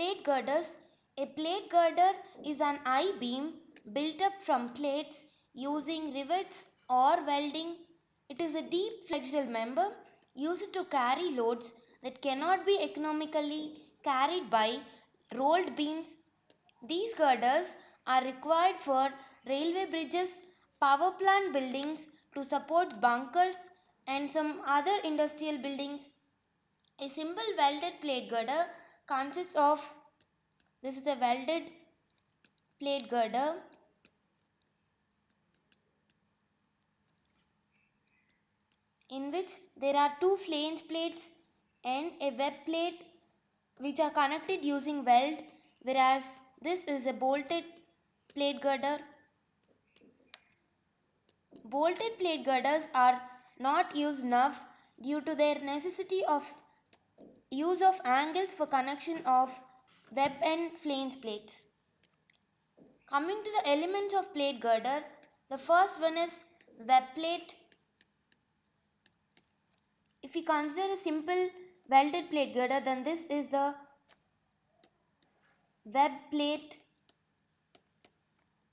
Plate girders. A plate girder is an I-beam built up from plates using rivets or welding. It is a deep flexural member used to carry loads that cannot be economically carried by rolled beams. These girders are required for railway bridges, power plant buildings to support bunkers and some other industrial buildings. A simple welded plate girder consists of, this is a welded plate girder, in which there are two flange plates and a web plate which are connected using weld, whereas this is a bolted plate girder. Bolted plate girders are not used enough due to their necessity of use of angles for connection of web and flange plates. Coming to the elements of plate girder, the first one is web plate. If we consider a simple welded plate girder, then this is the web plate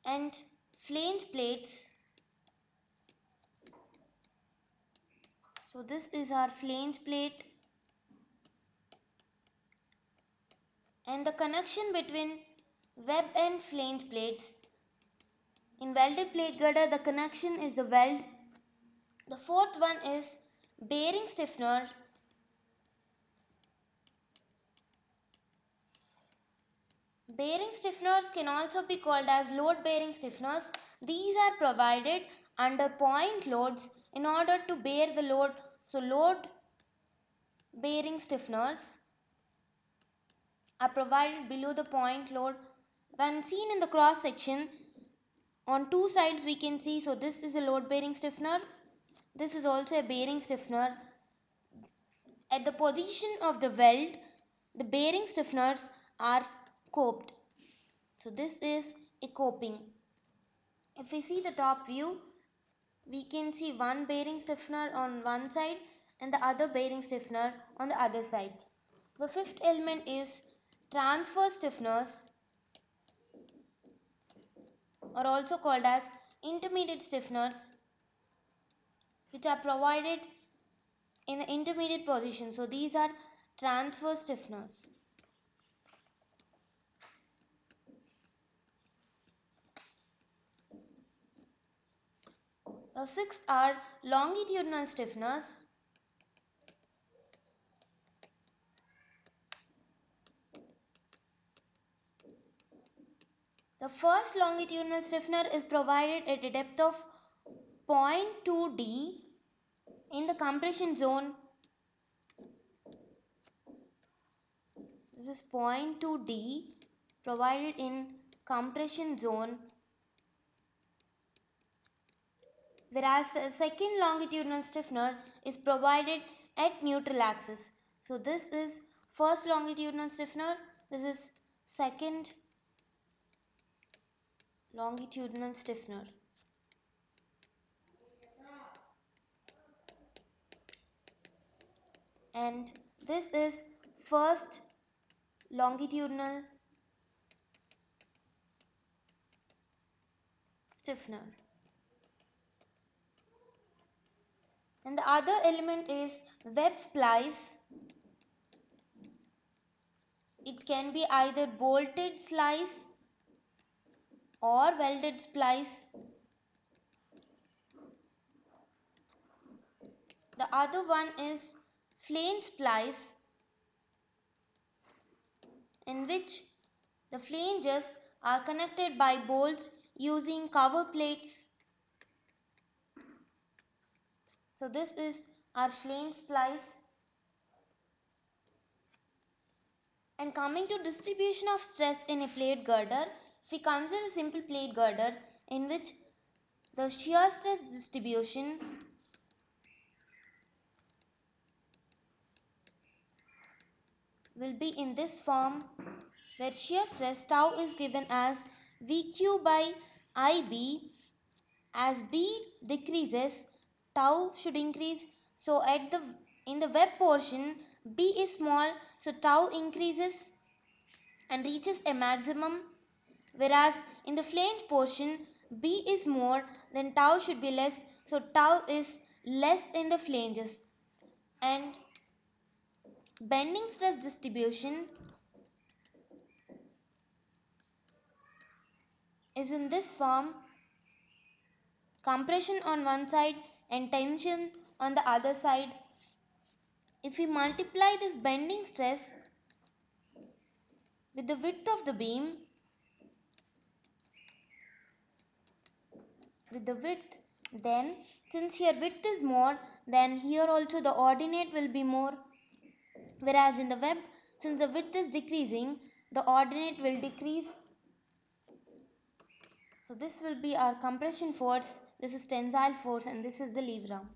and flange plates. So this is our flange plate, and the connection between web and flange plates. In welded plate girder, the connection is the weld. The fourth one is bearing stiffener. Bearing stiffeners can also be called as load bearing stiffeners. These are provided under point loads in order to bear the load. So load bearing stiffeners are provided below the point load. When seen in the cross section, on two sides we can see, so this is a load bearing stiffener. This is also a bearing stiffener. At the position of the weld, the bearing stiffeners are coped. So this is a coping. If we see the top view, we can see one bearing stiffener on one side and the other bearing stiffener on the other side. The fifth element is transverse stiffeners, or also called as intermediate stiffeners, which are provided in the intermediate position. So these are transverse stiffeners. The sixth are longitudinal stiffeners. The first longitudinal stiffener is provided at a depth of 0.2 D in the compression zone. This is 0.2 D provided in compression zone, whereas the second longitudinal stiffener is provided at neutral axis. So this is first longitudinal stiffener, this is second longitudinal stiffener. And this is first longitudinal stiffener. And the other element is web splice. It can be either bolted slice or welded splice. The other one is flange splice, in which the flanges are connected by bolts using cover plates. So this is our flange splice. And coming to distribution of stress in a plate girder, if we consider a simple plate girder in which the shear stress distribution will be in this form, where shear stress tau is given as VQ by IB. As B decreases, tau should increase. So in the web portion, B is small, so tau increases. and reaches a maximum, whereas in the flange portion B is more, then tau should be less, so tau is less in the flanges. And bending stress distribution is in this form: compression on one side and tension on the other side. If we multiply this bending stress with the width of the beam, then since here width is more, then here also the ordinate will be more, whereas in the web, since the width is decreasing, the ordinate will decrease. So this will be our compression force, this is tensile force, and this is the lever arm.